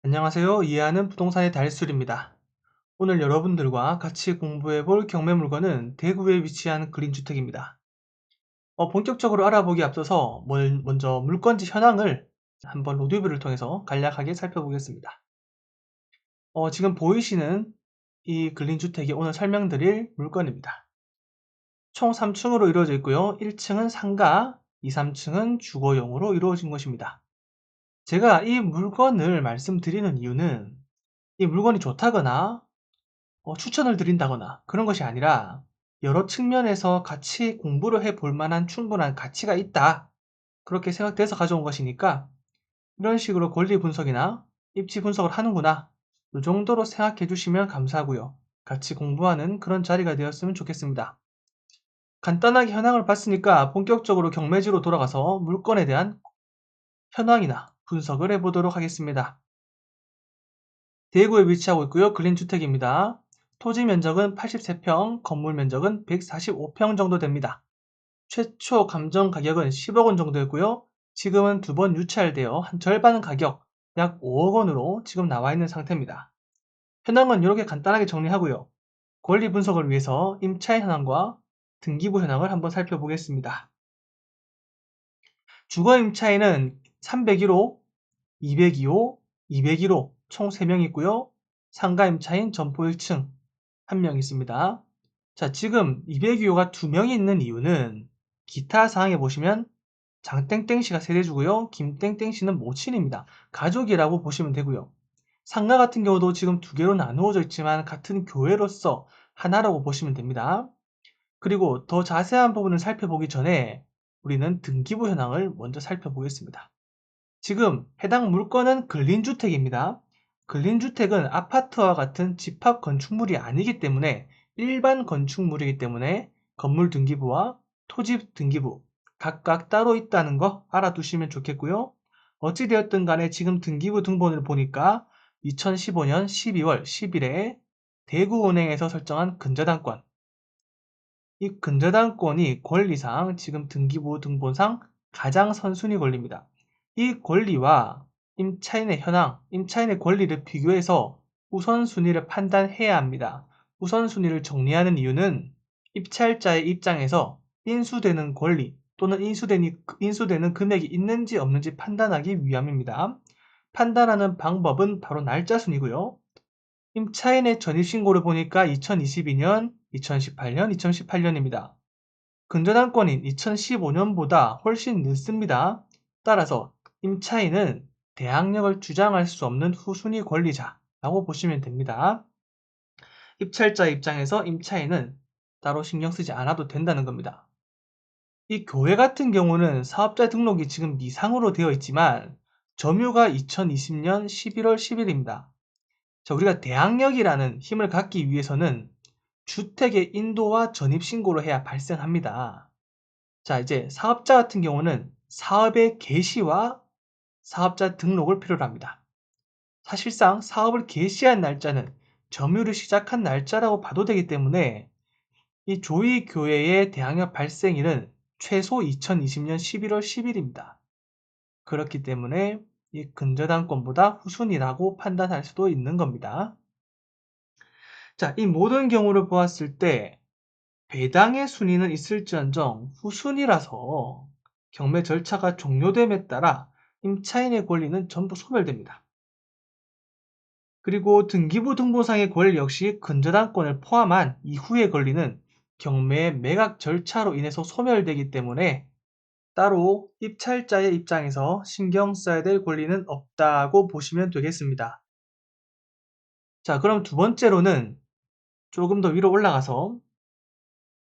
안녕하세요. 이해하는 부동산의 달술입니다. 오늘 여러분들과 같이 공부해 볼 경매 물건은 대구에 위치한 근린주택입니다. 본격적으로 알아보기 앞서서 먼저 물건지 현황을 한번 로드뷰를 통해서 간략하게 살펴보겠습니다. 지금 보이시는 이 근린주택이 오늘 설명드릴 물건입니다. 총 3층으로 이루어져 있고요. 1층은 상가, 2, 3층은 주거용으로 이루어진 것입니다. 제가 이 물건을 말씀드리는 이유는 이 물건이 좋다거나 추천을 드린다거나 그런 것이 아니라 여러 측면에서 같이 공부를 해볼 만한 충분한 가치가 있다. 그렇게 생각돼서 가져온 것이니까 이런 식으로 권리 분석이나 입지 분석을 하는구나. 이 정도로 생각해 주시면 감사하고요. 같이 공부하는 그런 자리가 되었으면 좋겠습니다. 간단하게 현황을 봤으니까 본격적으로 경매지로 돌아가서 물건에 대한 현황이나 분석을 해보도록 하겠습니다. 대구에 위치하고 있고요. 근린주택입니다. 토지 면적은 83평, 건물 면적은 145평 정도 됩니다. 최초 감정 가격은 10억 원 정도였고요. 지금은 두 번 유찰되어 한 절반 가격, 약 5억 원으로 지금 나와 있는 상태입니다. 현황은 이렇게 간단하게 정리하고요. 권리 분석을 위해서 임차인 현황과 등기부 현황을 한번 살펴보겠습니다. 주거 임차인은 301호, 202호, 201호 총 3명 있고요. 상가 임차인 점포 1층 1명 있습니다. 자, 지금 202호가 2명이 있는 이유는 기타 사항에 보시면 장땡땡씨가 세대주고요. 김땡땡씨는 모친입니다. 가족이라고 보시면 되고요. 상가 같은 경우도 지금 2개로 나누어져 있지만 같은 교회로서 하나라고 보시면 됩니다. 그리고 더 자세한 부분을 살펴보기 전에 우리는 등기부 현황을 먼저 살펴보겠습니다. 지금 해당 물건은 근린주택입니다. 근린주택은 아파트와 같은 집합 건축물이 아니기 때문에 일반 건축물이기 때문에 건물 등기부와 토지 등기부 각각 따로 있다는 거 알아두시면 좋겠고요. 어찌되었든 간에 지금 등기부 등본을 보니까 2015년 12월 10일에 대구은행에서 설정한 근저당권, 이 근저당권이 권리상 지금 등기부 등본상 가장 선순위 권리입니다. 이 권리와 임차인의 현황, 임차인의 권리를 비교해서 우선순위를 판단해야 합니다. 우선순위를 정리하는 이유는 입찰자의 입장에서 인수되는 권리 또는 인수되는 금액이 있는지 없는지 판단하기 위함입니다. 판단하는 방법은 바로 날짜순이고요. 임차인의 전입신고를 보니까 2022년, 2018년, 2018년입니다. 근저당권인 2015년보다 훨씬 늦습니다. 따라서 임차인은 대항력을 주장할 수 없는 후순위 권리자라고 보시면 됩니다. 입찰자 입장에서 임차인은 따로 신경 쓰지 않아도 된다는 겁니다. 이 교회 같은 경우는 사업자 등록이 지금 미상으로 되어 있지만 점유가 2020년 11월 10일입니다. 자, 우리가 대항력이라는 힘을 갖기 위해서는 주택의 인도와 전입신고를 해야 발생합니다. 자, 이제 사업자 같은 경우는 사업의 개시와 사업자 등록을 필요로 합니다. 사실상 사업을 개시한 날짜는 점유를 시작한 날짜라고 봐도 되기 때문에 이 조이교회의 대항력 발생일은 최소 2020년 11월 10일입니다. 그렇기 때문에 이 근저당권보다 후순위라고 판단할 수도 있는 겁니다. 자, 이 모든 경우를 보았을 때 배당의 순위는 있을지언정 후순위라서 경매 절차가 종료됨에 따라 임차인의 권리는 전부 소멸됩니다. 그리고 등기부 등본상의 권리 역시 근저당권을 포함한 이후의 권리는 경매 매각 절차로 인해서 소멸되기 때문에 따로 입찰자의 입장에서 신경 써야 될 권리는 없다고 보시면 되겠습니다. 자, 그럼 두 번째로는 조금 더 위로 올라가서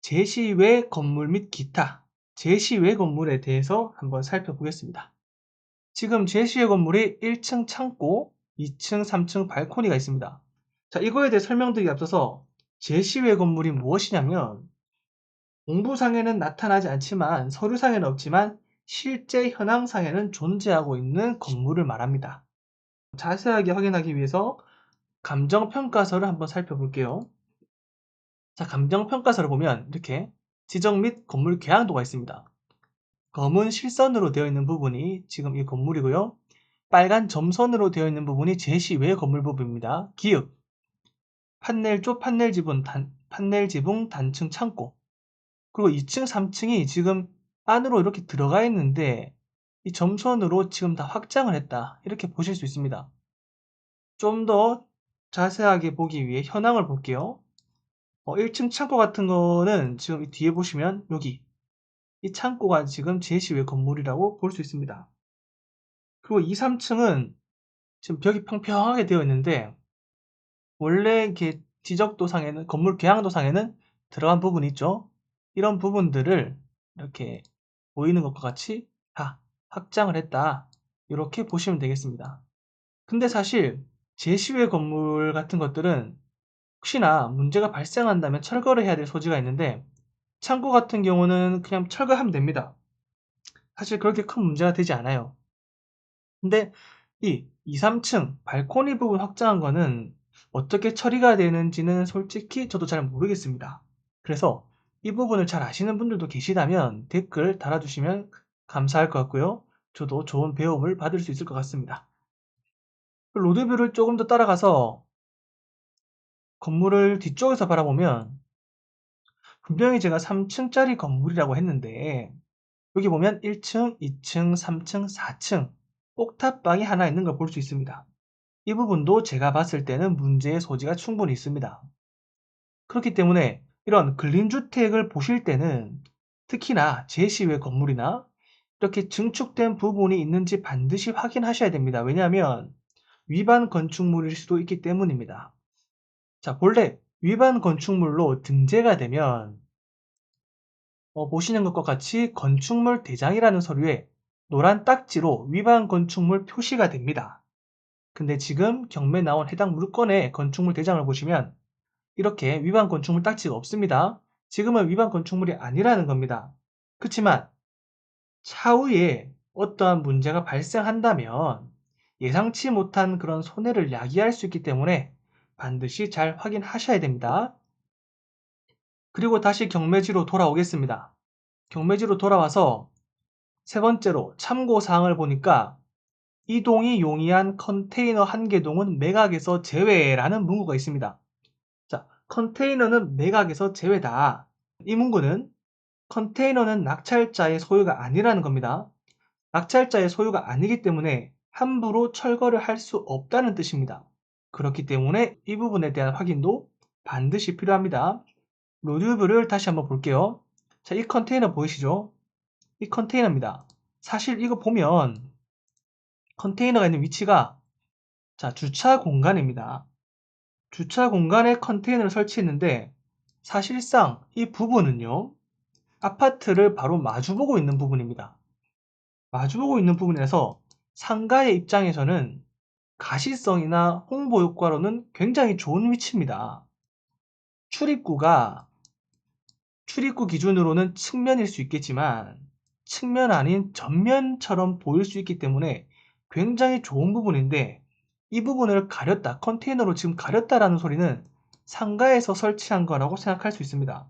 제시 외 건물 및 기타, 제시 외 건물에 대해서 한번 살펴보겠습니다. 지금 제시 외 건물이 1층 창고, 2층, 3층 발코니가 있습니다. 자, 이거에 대해 설명드리기 앞서서 제시 외 건물이 무엇이냐면 공부상에는 나타나지 않지만 서류상에는 없지만 실제 현황상에는 존재하고 있는 건물을 말합니다. 자세하게 확인하기 위해서 감정평가서를 한번 살펴볼게요. 자, 감정평가서를 보면 이렇게 지적 및 건물 계약도가 있습니다. 검은 실선으로 되어 있는 부분이 지금 이 건물이고요. 빨간 점선으로 되어 있는 부분이 제시 외 건물 부분입니다. 기읍, 판넬 쪽 판넬 지붕 단층 창고. 그리고 2층, 3층이 지금 안으로 이렇게 들어가 있는데 이 점선으로 지금 다 확장을 했다. 이렇게 보실 수 있습니다. 좀 더 자세하게 보기 위해 현황을 볼게요. 1층 창고 같은 거는 지금 이 뒤에 보시면 여기 이 창고가 지금 제시외 건물이라고 볼 수 있습니다. 그리고 2, 3층은 지금 벽이 평평하게 되어 있는데 원래 이렇게 지적도상에는 건물 계양도상에는 들어간 부분이 있죠. 이런 부분들을 이렇게 보이는 것과 같이 다 확장을 했다. 이렇게 보시면 되겠습니다. 근데 사실 제시외 건물 같은 것들은 혹시나 문제가 발생한다면 철거를 해야 될 소지가 있는데 창고 같은 경우는 그냥 철거하면 됩니다. 사실 그렇게 큰 문제가 되지 않아요. 근데 이 2, 3층 발코니 부분 확장한 거는 어떻게 처리가 되는지는 솔직히 저도 잘 모르겠습니다. 그래서 이 부분을 잘 아시는 분들도 계시다면 댓글 달아주시면 감사할 것 같고요. 저도 좋은 배움을 받을 수 있을 것 같습니다. 로드뷰를 조금 더 따라가서 건물을 뒤쪽에서 바라보면 분명히 제가 3층짜리 건물이라고 했는데 여기 보면 1층, 2층, 3층, 4층 옥탑방이 하나 있는 걸 볼 수 있습니다. 이 부분도 제가 봤을 때는 문제의 소지가 충분히 있습니다. 그렇기 때문에 이런 근린주택을 보실 때는 특히나 제시외 건물이나 이렇게 증축된 부분이 있는지 반드시 확인하셔야 됩니다. 왜냐하면 위반 건축물일 수도 있기 때문입니다. 자, 본래 위반 건축물로 등재가 되면 보시는 것과 같이 건축물 대장이라는 서류에 노란 딱지로 위반 건축물 표시가 됩니다. 근데 지금 경매에 나온 해당 물건의 건축물 대장을 보시면 이렇게 위반 건축물 딱지가 없습니다. 지금은 위반 건축물이 아니라는 겁니다. 그렇지만 차후에 어떠한 문제가 발생한다면 예상치 못한 그런 손해를 야기할 수 있기 때문에 반드시 잘 확인하셔야 됩니다. 그리고 다시 경매지로 돌아오겠습니다. 경매지로 돌아와서 세 번째로 참고사항을 보니까 이동이 용이한 컨테이너 한 개동은 매각에서 제외라는 문구가 있습니다. 자, 컨테이너는 매각에서 제외다. 이 문구는 컨테이너는 낙찰자의 소유가 아니라는 겁니다. 낙찰자의 소유가 아니기 때문에 함부로 철거를 할 수 없다는 뜻입니다. 그렇기 때문에 이 부분에 대한 확인도 반드시 필요합니다. 로드뷰를 다시 한번 볼게요. 자, 이 컨테이너 보이시죠? 이 컨테이너입니다. 사실 이거 보면 컨테이너가 있는 위치가 자, 주차 공간입니다. 주차 공간에 컨테이너를 설치했는데 사실상 이 부분은요. 아파트를 바로 마주보고 있는 부분입니다. 마주보고 있는 부분에서 상가의 입장에서는 가시성이나 홍보 효과로는 굉장히 좋은 위치입니다. 출입구가 출입구 기준으로는 측면일 수 있겠지만 측면 아닌 전면처럼 보일 수 있기 때문에 굉장히 좋은 부분인데 이 부분을 가렸다, 컨테이너로 지금 가렸다라는 소리는 상가에서 설치한 거라고 생각할 수 있습니다.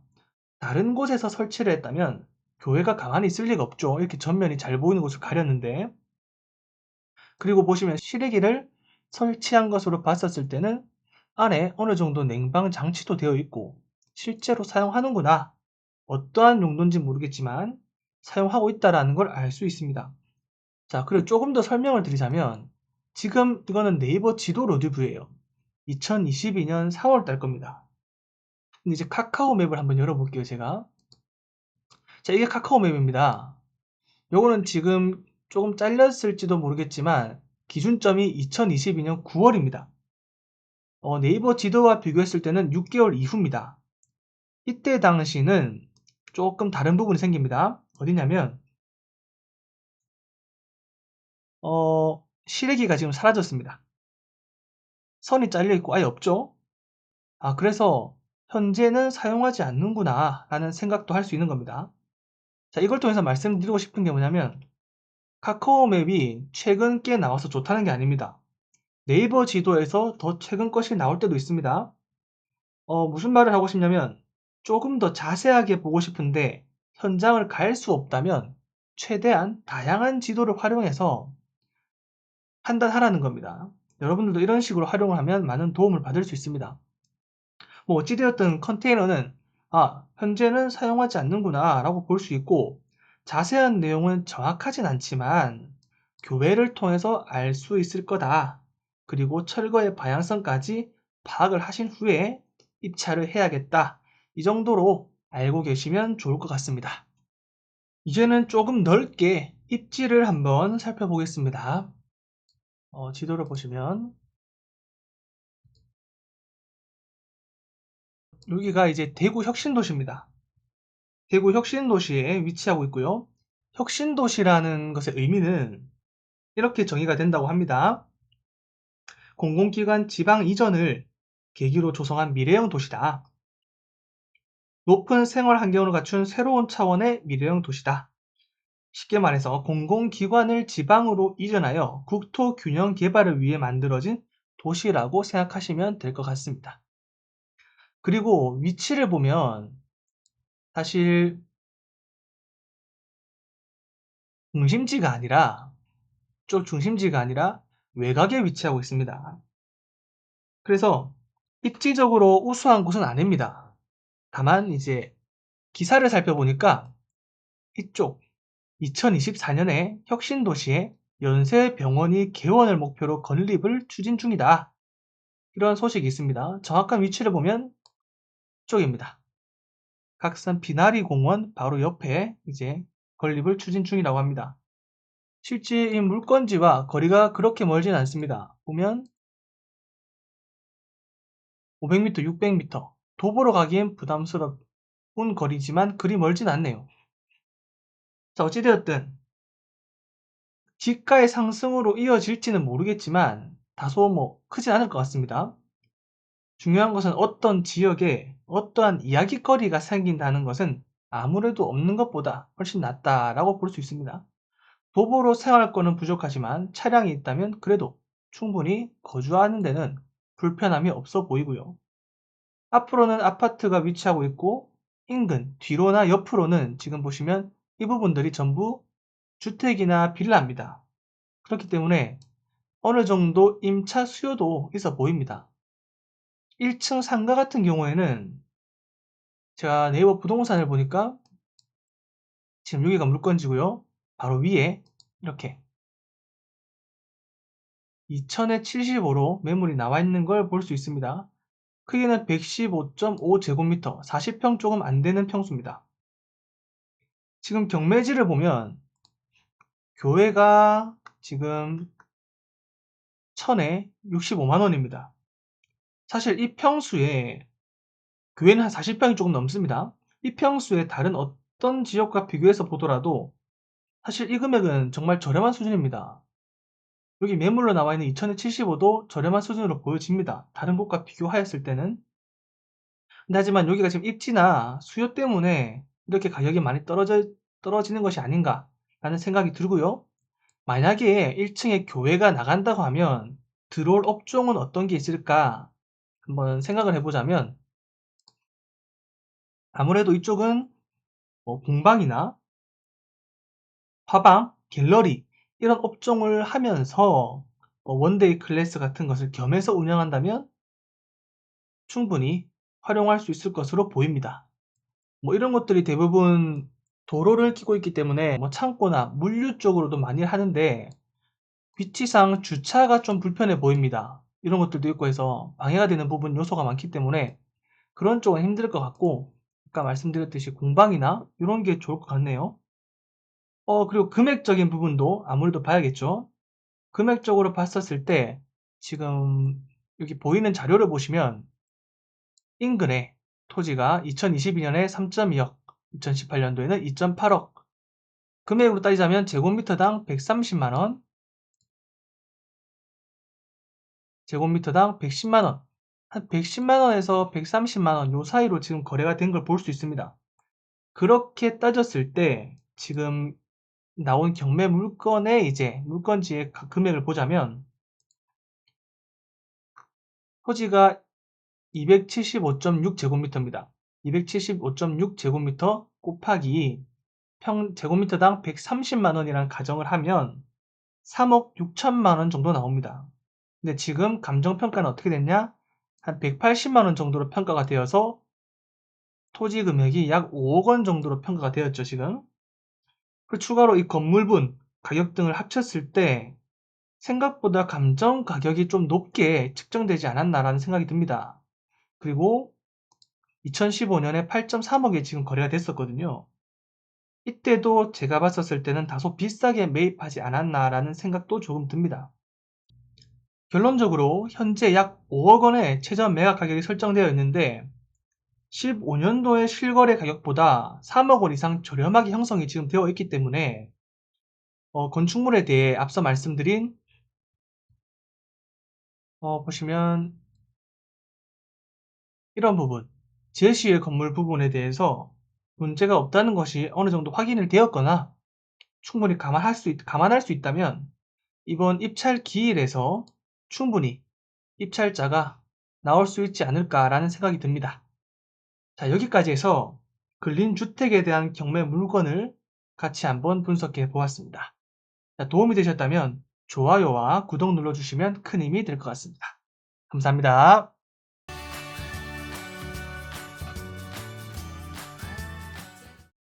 다른 곳에서 설치를 했다면 교회가 가만히 있을 리가 없죠. 이렇게 전면이 잘 보이는 곳을 가렸는데. 그리고 보시면 실외기를 설치한 것으로 봤었을 때는 안에 어느 정도 냉방 장치도 되어 있고 실제로 사용하는구나. 어떠한 용도인지 모르겠지만 사용하고 있다는 걸 알 수 있습니다. 자, 그리고 조금 더 설명을 드리자면 지금 이거는 네이버 지도 로드뷰예요. 2022년 4월 달 겁니다. 근데 이제 카카오 맵을 한번 열어볼게요, 제가. 자, 이게 카카오 맵입니다. 요거는 지금 조금 잘렸을지도 모르겠지만 기준점이 2022년 9월입니다. 네이버 지도와 비교했을 때는 6개월 이후입니다. 이때 당시는 조금 다른 부분이 생깁니다. 어디냐면 실외기가 지금 사라졌습니다. 선이 잘려있고 아예 없죠. 그래서 현재는 사용하지 않는구나 라는 생각도 할 수 있는 겁니다. 자, 이걸 통해서 말씀드리고 싶은 게 뭐냐면 카카오 맵이 최근 게 나와서 좋다는 게 아닙니다. 네이버 지도에서 더 최근 것이 나올 때도 있습니다. 무슨 말을 하고 싶냐면 조금 더 자세하게 보고 싶은데 현장을 갈 수 없다면 최대한 다양한 지도를 활용해서 판단하라는 겁니다. 여러분들도 이런 식으로 활용을 하면 많은 도움을 받을 수 있습니다. 뭐 어찌되었든 컨테이너는 현재는 사용하지 않는구나 라고 볼 수 있고, 자세한 내용은 정확하진 않지만 교배를 통해서 알 수 있을 거다. 그리고 철거의 방향성까지 파악을 하신 후에 입찰을 해야겠다. 이 정도로 알고 계시면 좋을 것 같습니다. 이제는 조금 넓게 입지를 한번 살펴보겠습니다. 지도를 보시면 여기가 이제 대구 혁신도시입니다. 대구 혁신도시에 위치하고 있고요. 혁신도시라는 것의 의미는 이렇게 정의가 된다고 합니다. 공공기관 지방 이전을 계기로 조성한 미래형 도시다. 높은 생활 환경을 갖춘 새로운 차원의 미래형 도시다. 쉽게 말해서 공공기관을 지방으로 이전하여 국토 균형 개발을 위해 만들어진 도시라고 생각하시면 될 것 같습니다. 그리고 위치를 보면 사실 중심지가 아니라 외곽에 위치하고 있습니다. 그래서 입지적으로 우수한 곳은 아닙니다. 다만 이제 기사를 살펴보니까 이쪽 2024년에 혁신도시에 연세병원이 개원을 목표로 건립을 추진 중이다. 이런 소식이 있습니다. 정확한 위치를 보면 이쪽입니다. 각산 비나리 공원 바로 옆에 이제 건립을 추진 중이라고 합니다. 실제 이 물건지와 거리가 그렇게 멀진 않습니다. 보면 500m, 600m 도보로 가기엔 부담스러운 거리지만 그리 멀진 않네요. 자, 어찌되었든 지가의 상승으로 이어질지는 모르겠지만 다소 크진 않을 것 같습니다. 중요한 것은 어떤 지역에 어떠한 이야깃거리가 생긴다는 것은 아무래도 없는 것보다 훨씬 낫다라고 볼 수 있습니다. 도보로 생활권은 부족하지만 차량이 있다면 그래도 충분히 거주하는 데는 불편함이 없어 보이고요. 앞으로는 아파트가 위치하고 있고 인근 뒤로나 옆으로는 지금 보시면 이 부분들이 전부 주택이나 빌라입니다. 그렇기 때문에 어느 정도 임차 수요도 있어 보입니다. 1층 상가 같은 경우에는 제가 네이버 부동산을 보니까 지금 여기가 물건지고요. 바로 위에 이렇게 2000에 75로 매물이 나와 있는 걸 볼 수 있습니다. 크기는 115.5제곱미터, 40평 조금 안 되는 평수입니다. 지금 경매지를 보면 교외가 지금 1000에 65만원입니다. 사실 이 평수에 교외는 한 40평이 조금 넘습니다. 이 평수에 다른 어떤 지역과 비교해서 보더라도 사실 이 금액은 정말 저렴한 수준입니다. 여기 매물로 나와 있는 2000에 75도 저렴한 수준으로 보여집니다. 다른 곳과 비교하였을 때는. 근데 하지만 여기가 지금 입지나 수요 때문에 이렇게 가격이 많이 떨어지는 것이 아닌가 라는 생각이 들고요. 만약에 1층에 교외가 나간다고 하면 들어올 업종은 어떤 게 있을까 한번 생각을 해보자면, 아무래도 이쪽은 공방이나 화방, 갤러리 이런 업종을 하면서 원데이 클래스 같은 것을 겸해서 운영한다면 충분히 활용할 수 있을 것으로 보입니다. 이런 것들이 대부분 도로를 끼고 있기 때문에 창고나 물류 쪽으로도 많이 하는데 위치상 주차가 좀 불편해 보입니다. 이런 것들도 있고 해서 방해가 되는 부분 요소가 많기 때문에 그런 쪽은 힘들 것 같고, 아까 말씀드렸듯이 공방이나 이런 게 좋을 것 같네요. 그리고 금액적인 부분도 아무래도 봐야겠죠. 금액적으로 봤었을 때 지금 여기 보이는 자료를 보시면 인근에 토지가 2022년에 3.2억, 2018년도에는 2.8억, 금액으로 따지자면 제곱미터당 130만원, 제곱미터당 110만원, 한 110만원에서 130만원 요 사이로 지금 거래가 된 걸 볼 수 있습니다. 그렇게 따졌을 때 지금 나온 경매 물건의 이제 물건지의 금액을 보자면 토지가 275.6제곱미터입니다. 275.6제곱미터 곱하기 제곱미터당 130만원이라는 가정을 하면 3억 6천만 원 정도 나옵니다. 근데 지금 감정평가는 어떻게 됐냐? 한 180만 원 정도로 평가가 되어서 토지 금액이 약 5억 원 정도로 평가가 되었죠, 지금. 그 추가로 이 건물분, 가격 등을 합쳤을 때 생각보다 감정 가격이 좀 높게 측정되지 않았나라는 생각이 듭니다. 그리고 2015년에 8.3억에 지금 거래가 됐었거든요. 이때도 제가 봤었을 때는 다소 비싸게 매입하지 않았나라는 생각도 조금 듭니다. 결론적으로 현재 약 5억 원의 최저 매각 가격이 설정되어 있는데 15년도의 실거래 가격보다 3억 원 이상 저렴하게 형성이 지금 되어 있기 때문에 건축물에 대해 앞서 말씀드린 보시면 이런 부분, 제시의 건물 부분에 대해서 문제가 없다는 것이 어느 정도 확인이 되었거나 충분히 감안할 수 있다면 이번 입찰 기일에서 충분히 입찰자가 나올 수 있지 않을까라는 생각이 듭니다. 자, 여기까지 해서 근린주택에 대한 경매 물건을 같이 한번 분석해 보았습니다. 자, 도움이 되셨다면 좋아요와 구독 눌러주시면 큰 힘이 될 것 같습니다. 감사합니다.